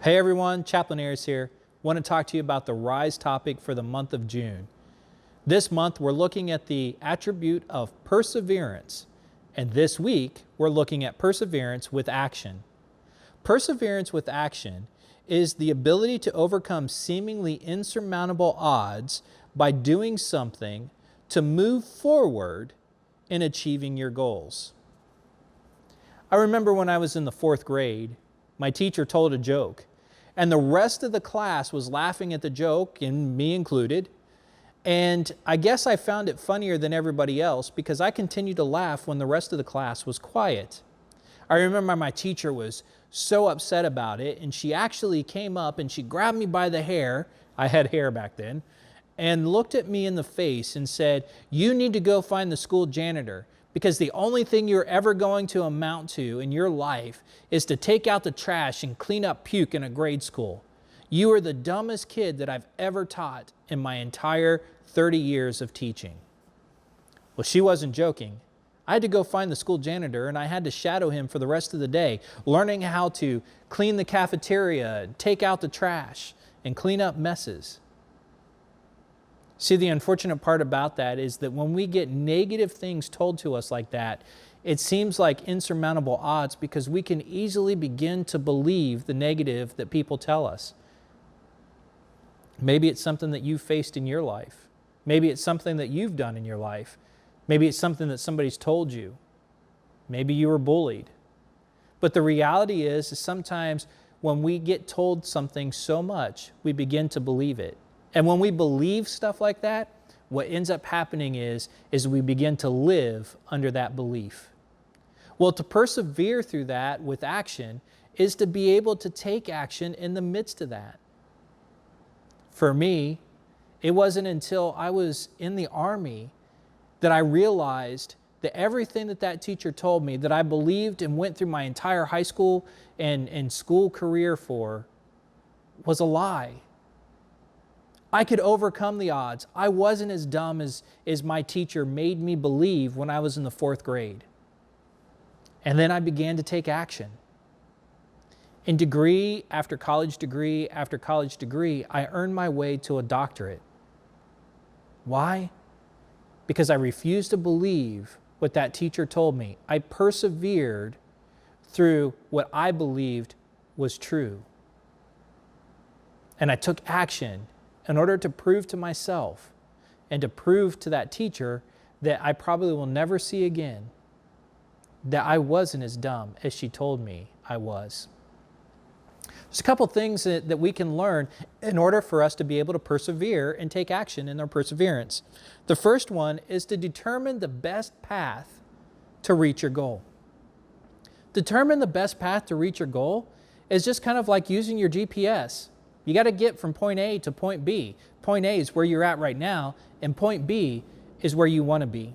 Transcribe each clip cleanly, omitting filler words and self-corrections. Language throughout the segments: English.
Hey everyone, Ch Ayers here. Want to talk to you about the RISE topic for the month of June. This month we're looking at the attribute of perseverance, and this week we're looking at perseverance with action. Perseverance with action is the ability to overcome seemingly insurmountable odds by doing something to move forward in achieving your goals. I remember when I was in the 4th grade, my teacher told a joke, and the rest of the class was laughing at the joke, and me included. And I guess I found it funnier than everybody else because I continued to laugh when the rest of the class was quiet. I remember my teacher was so upset about it, and she actually came up and she grabbed me by the hair, I had hair back then, and looked at me in the face and said, "You need to go find the school janitor, because the only thing you're ever going to amount to in your life is to take out the trash and clean up puke in a grade school. You are the dumbest kid that I've ever taught in my entire 30 years of teaching." Well, she wasn't joking. I had to go find the school janitor, and I had to shadow him for the rest of the day, learning how to clean the cafeteria, take out the trash, and clean up messes. See, the unfortunate part about that is that when we get negative things told to us like that, it seems like insurmountable odds because we can easily begin to believe the negative that people tell us. Maybe it's something that you've faced in your life. Maybe it's something that you've done in your life. Maybe it's something that somebody's told you. Maybe you were bullied. But the reality is sometimes when we get told something so much, we begin to believe it. And when we believe stuff like that, what ends up happening is we begin to live under that belief. Well, to persevere through that with action is to be able to take action in the midst of that. For me, it wasn't until I was in the Army that I realized that everything that teacher told me that I believed and went through my entire high school and school career for was a lie. I could overcome the odds. I wasn't as dumb as my teacher made me believe when I was in the 4th grade. And then I began to take action. In degree after college degree after college degree, I earned my way to a doctorate. Why? Because I refused to believe what that teacher told me. I persevered through what I believed was true. And I took action in order to prove to myself and to prove to that teacher that I probably will never see again that I wasn't as dumb as she told me I was. There's a couple things that we can learn in order for us to be able to persevere and take action in our perseverance. The first one is to determine the best path to reach your goal. Determine the best path to reach your goal is just kind of like using your GPS. You got to get from point A to point B. Point A is where you're at right now, and point B is where you want to be.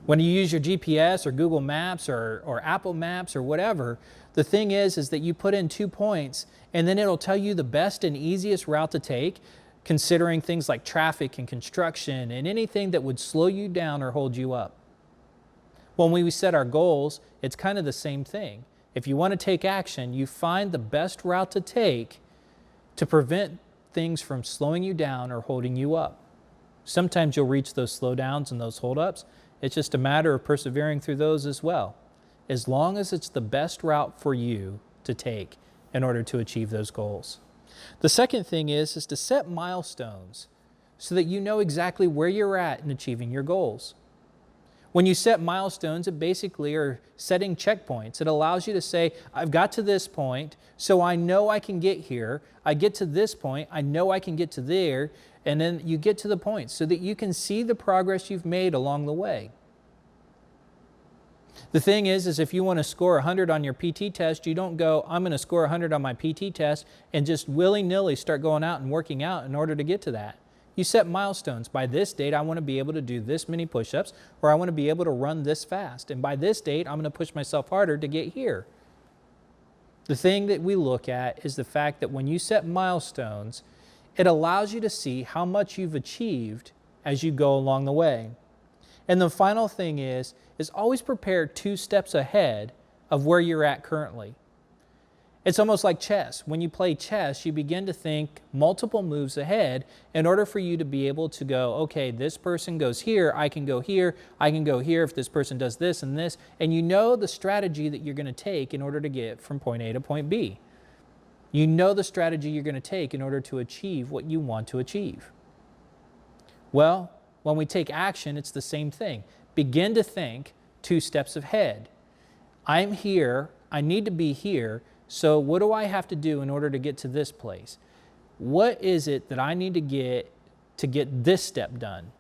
When you use your GPS or Google Maps or Apple Maps or whatever, the thing is that you put in 2 points, and then it'll tell you the best and easiest route to take, considering things like traffic and construction and anything that would slow you down or hold you up. When we set our goals, it's kind of the same thing. If you want to take action, you find the best route to take to prevent things from slowing you down or holding you up. Sometimes you'll reach those slowdowns and those holdups. It's just a matter of persevering through those as well, as long as it's the best route for you to take in order to achieve those goals. The second thing is to set milestones so that you know exactly where you're at in achieving your goals. When you set milestones, it basically are setting checkpoints. It allows you to say, I've got to this point, so I know I can get here. I get to this point, I know I can get to there, and then you get to the point so that you can see the progress you've made along the way. The thing is if you want to score 100 on your PT test, you don't go, I'm going to score 100 on my PT test, and just willy-nilly start going out and working out in order to get to that. You set milestones. By this date, I want to be able to do this many push-ups, or I want to be able to run this fast. And by this date, I'm going to push myself harder to get here. The thing that we look at is the fact that when you set milestones, it allows you to see how much you've achieved as you go along the way. And the final thing is always prepare 2 steps ahead of where you're at currently. It's almost like chess. When you play chess, you begin to think multiple moves ahead in order for you to be able to go, okay, this person goes here, I can go here, I can go here if this person does this and this, and you know the strategy that you're going to take in order to get from point A to point B. You know the strategy you're going to take in order to achieve what you want to achieve. Well, when we take action, it's the same thing. Begin to think 2 steps ahead. I'm here, I need to be here, so what do I have to do in order to get to this place? What is it that I need to get this step done?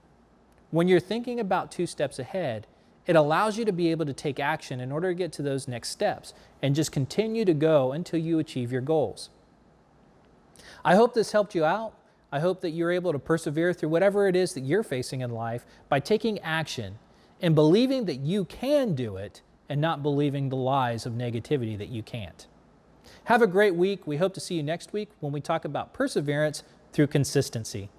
When you're thinking about 2 steps ahead, it allows you to be able to take action in order to get to those next steps and just continue to go until you achieve your goals. I hope this helped you out. I hope that you're able to persevere through whatever it is that you're facing in life by taking action and believing that you can do it and not believing the lies of negativity that you can't. Have a great week. We hope to see you next week when we talk about perseverance through consistency.